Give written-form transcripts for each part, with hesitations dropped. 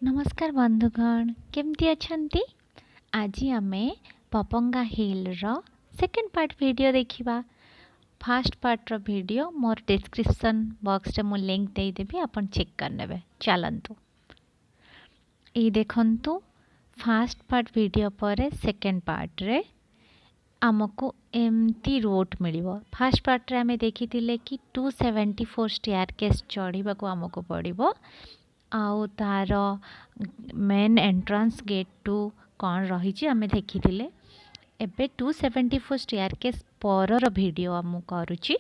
नमस्कार बंधुगण केमती अच्छंती। आज आमे पपंगा हिल रो सेकंड पार्ट वीडियो देखिबा। फास्ट पार्ट रो वीडियो मोर डिस्क्रिप्शन बॉक्स रे मु लिंक दे देबी, आपण चेक कर नेबे। चलंतु ए देखंतु फास्ट पार्ट वीडियो पर सेकंड पार्ट रे आमको एमती रोड मिलिबो। फास्ट पार्ट रे आमे देखिथिले कि 274 स्टेयर केस चढ़ीबा को आमको पड़िबो। आउ तार मेन एंट्रांस गेट टू कौन रही आमे देखिथिले। एबे 274 स्टेयर केस पर वीडियो आम करुची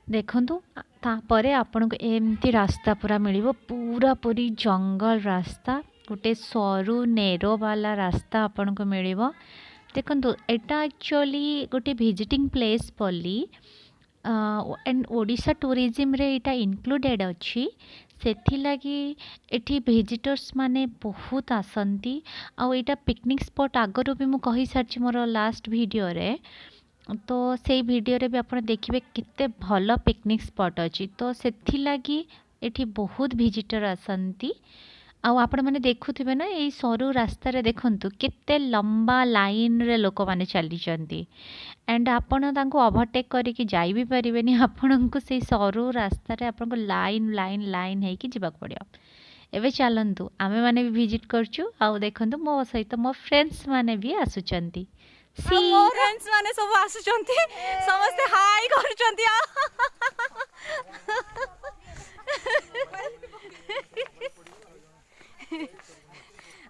देखंतु। तापरे आपन को एमती रास्ता पूरा मिलिबो, पूरा पूरी जंगल रास्ता, गोटे सरू नेरो वाला रास्ता आपन को मिलिबो। देखंतु एटा एक्चुअली गोटे विजिटिंग प्लेस पल्ली एंड ओडिशा टूरिज्म रे एटा इंक्लूडेड अच्छी। सेथि लगी एठी विजिटर्स माने बहुत आसंती। आउ एटा पिकनिक स्पॉट आगरो भी मु कहि सारछि मोर लास्ट वीडियो रे। तो सेई वीडियो रे भी आपण देखिबे किते भलो पिकनिक स्पॉट अछि। तो सेथि लगी एठी बहुत विजिटर आसंती। आउ आपण माने देखुथिबे ना एई सरू रास्ता रे देखंतु केते लंबा लाइन रे लोक माने चली चंती। एंड आपण तांको ओवरटेक करिकि जाई भी परिबेनी। आपणको से सरू रास्ता रे आपणको लाइन लाइन लाइन है कि जिबाक पड़ियो। एबे चलंतु आमे माने भी विजिट करछु। आउ देखंतु मो सहित मो फ्रेंड्स माने भी आसुचंती। सी मो फ्रेंड्स माने सब आसुचंती, समस्त हाई करचंती।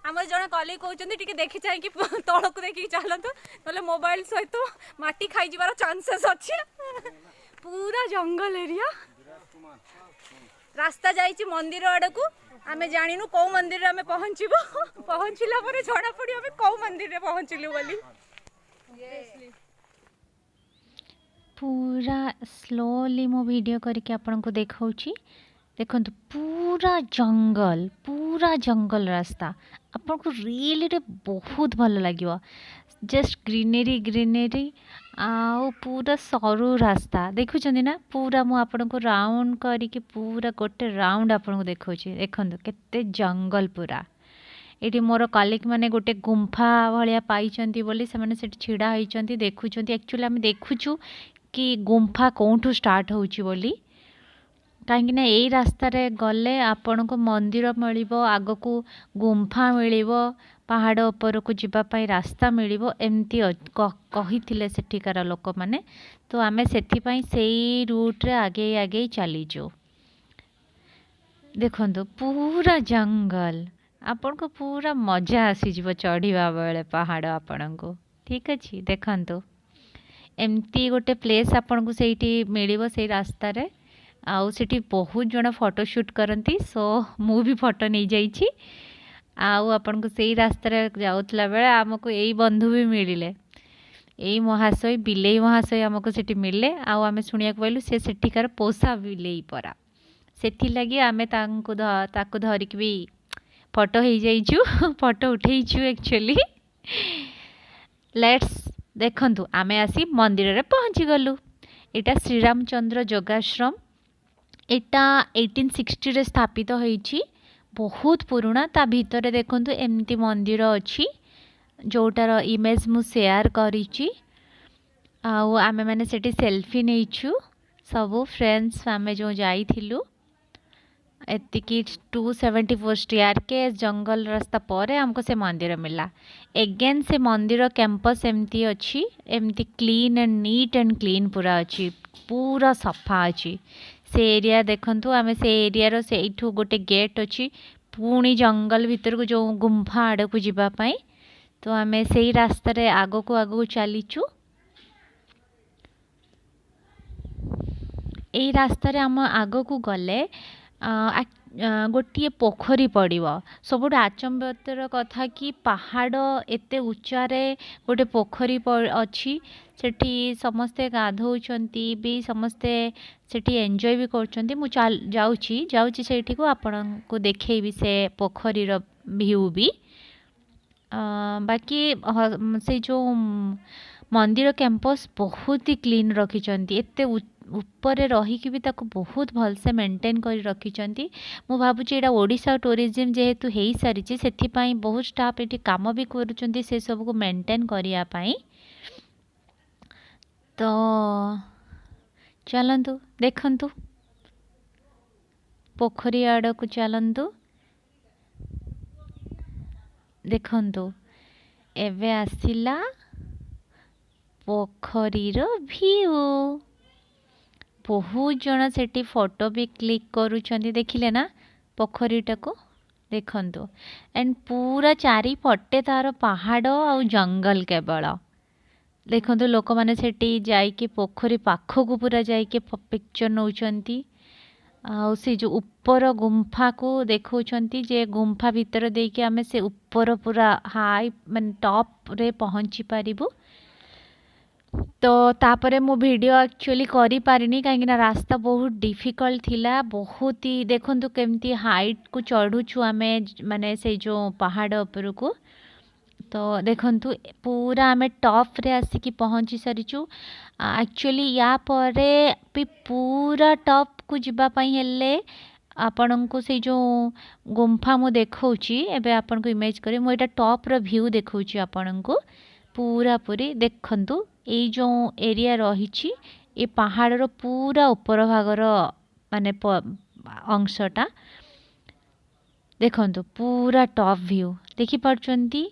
आम जन कल कहते टी देखी चाहिए तौक देखिए चलतु ना मोबाइल सहित माटी खाई जबार चांसेस अच्छे। पूरा जंगल एरिया रास्ता जाइए मंदिर आड़ को। आमे जानिनु कौ मंदिर आमे पहुँचबू, पहुँचला पर जना पड़ी आमे कौ मंदिर पहुँचलु बोली। पूरा स्लोली मो वीडियो करके आपन को देखाउची। देखंतु पूरा जंगल रास्ता आपन को रियली रे बहुत भल लागियो। जस्ट ग्रीनरी ग्रीनरी आउ पूरा सरू रास्ता देखुचंदी ना। पूरा मु आपन को राउंड करिके पूरा गोटे राउंड आपन को देखाउची। देखंतु केते जंगल पूरा। एठी मोर कलिक माने गोटे गुंफा भलिया पाइचंती बोली से माने सेठी छिड़ा होइचंती देखुचंती। एक्चुअली हम देखुचु कि गुंफा कोठू स्टार्ट होउची बोली। कहीं ना यही रास्ता रे गले आपण को मंदिर मिलिबो, आगो को गुंफा मिलिबो, पहाड़ ऊपर को जीवा पाई रास्ता मिलिबो एमती कहिथिले सेठिकार लोक माने। तो आमे सेथि पई सेई रूट रे आगे आगे चली जो। देखंतु पूरा जंगल आपण को पूरा मजा आसी जीवो चढ़ीबा बेले पहाड़ आपण को। ठीक अछि देखंतु एमती गोटे प्लेस आपण को सेठी मिलिबो सेई रास्ता रे। आउ सेठी बहुत जन फोटो शूट करती। सो मु भी फोटो नहीं जाइछि। आउ आपन को सेई रास्ता रे जाउतला बेले हमको एई बंधु भी मिलिले। एई महाशय बिलेई महाशय हमको सेठी मिलले। आउ आमे सुनिया को पाइलु से सेठिकार पोसा बिलेई परा। सेठी लगी आमे ताको धरिक भी फोटो ही जाइछु, फोटो उठेइछु एक्चुअली। लेट्स देखंतु आमे आसी मंदिर रे पहुंची गलु। एटा श्री रामचंद्र जोगाश्रम। एटा 1860 रे स्थापित होईची, बहुत पुराना। ता भीतर देखंतु एमती मंदिर अछि जोटार इमेज मु शेयर करिची। आउ आमे माने सेठी सेल्फी नेइछु सब फ्रेंड्स आमे जो जाइथिलु। एतिकी 274 स्टेयर के जंगल रास्ता पर हमको से मंदिर मिला। एगेन से मंदिर कैंपस एमती अछि, एमती clean and neat and clean पूरा अछि, पूरा सफा अछि। से एरिया देखंतु आमे से एरिया रो से इठू गोटे गेट अछि पुणी जंगल भीतर को जो गुंफा आड़ को जीवा पाई। तो आमे सेई रास्ता रे आगो को चलीचु। एई रास्ता रे हम आगो को गले गोटे पोखरी पड़िबो। सबुठ आचंबतर कथा कि पहाड़ एते उच्चा रे गोटे पोखरी अछि। सेठी समस्ते गाधौचंती भी, समस्ते सेठी एंजॉय भी करचंती। मु जाउची सेठी को आपन को देखैबी से पोखरी रो व्यू भी। बाकी से जो मंदिर कैंपस बहुत ही क्लीन रखिछंती एते ऊपर रहीकि भी ताको बहुत भलसे मेंटेन कर रखिछंती। मु भाबुची एटा ओडिशा टूरिज्म जेहेतु हेई सारिछि सेथिपाई बहुत स्टाफ एठी काम भी करूछंती से सब को मेंटेन करिया पाई। तो चलंतु देखंतु पोखरी आड़ को चलंतु देखंतु एवे आसिला पोखरीर व्यू। बहुत जन सेठी फोटो भी क्लिक करूछंती देखिले ना पोखरीटा को देखंतु एंड पूरा चारि पटे तार पहाड़ और जंगल केवल देखंतु लोक माने सेठी जाइके पोखरी पाखक पूरा जाइके पिक्चर नौचंती। आ से जो ऊपर गुंफा को देखौछंती जे गुंफा भीतर देके आमे से ऊपर पूरा हाई माने टॉप रे पहुंची पारिबु। तो तापरे मो वीडियो एक्चुअली करी पारिनी कहीं रास्ता बहुत डिफिकल्ट थिला। बहुत ही देखंतु केमती हाइट को चढ़ुछु आमे माने से जो पहाड़ ऊपर को। तो देखंतु पूरा आमे टॉप रे आसिकी पहुंची सारिछु। एक्चुअली या परे भी पूरा टॉप को जिबा पई हेले आपन को से जो गुंफा मु देखौची एबे आपन को इमेज करे मु एटा टॉप रो व्यू देखौची आपन को पूरा पूरी देखंतु ए जो एरिया रही ए पहाड़ पूरा ऊपर भागर माने अंशटा देखंतु पूरा टॉप व्यू देखि पारछंती।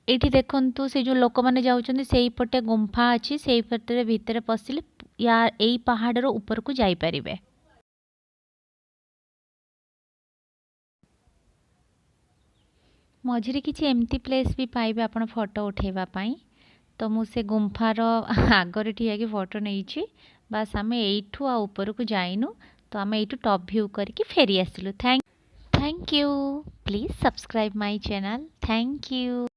एठी देखंतु से जो लोक माने जाउछंती सेही पटे गुंफा अछि सेही पटे भीतर पसिले या एई पहाड़ रो ऊपर को जाई परिबे। मझिरे किछि एमती प्लेस भी पाइबे आपण फोटो उठेबा पाई। तो मु से गुंफार आगरे ठिया के फोटो नेइछि बस आमे एइठु आ ऊपर को जाइनु। तो आमे एइठु टॉप व्यू करके फेरी आसिलु। Thank you please subscribe my channel. Thank you.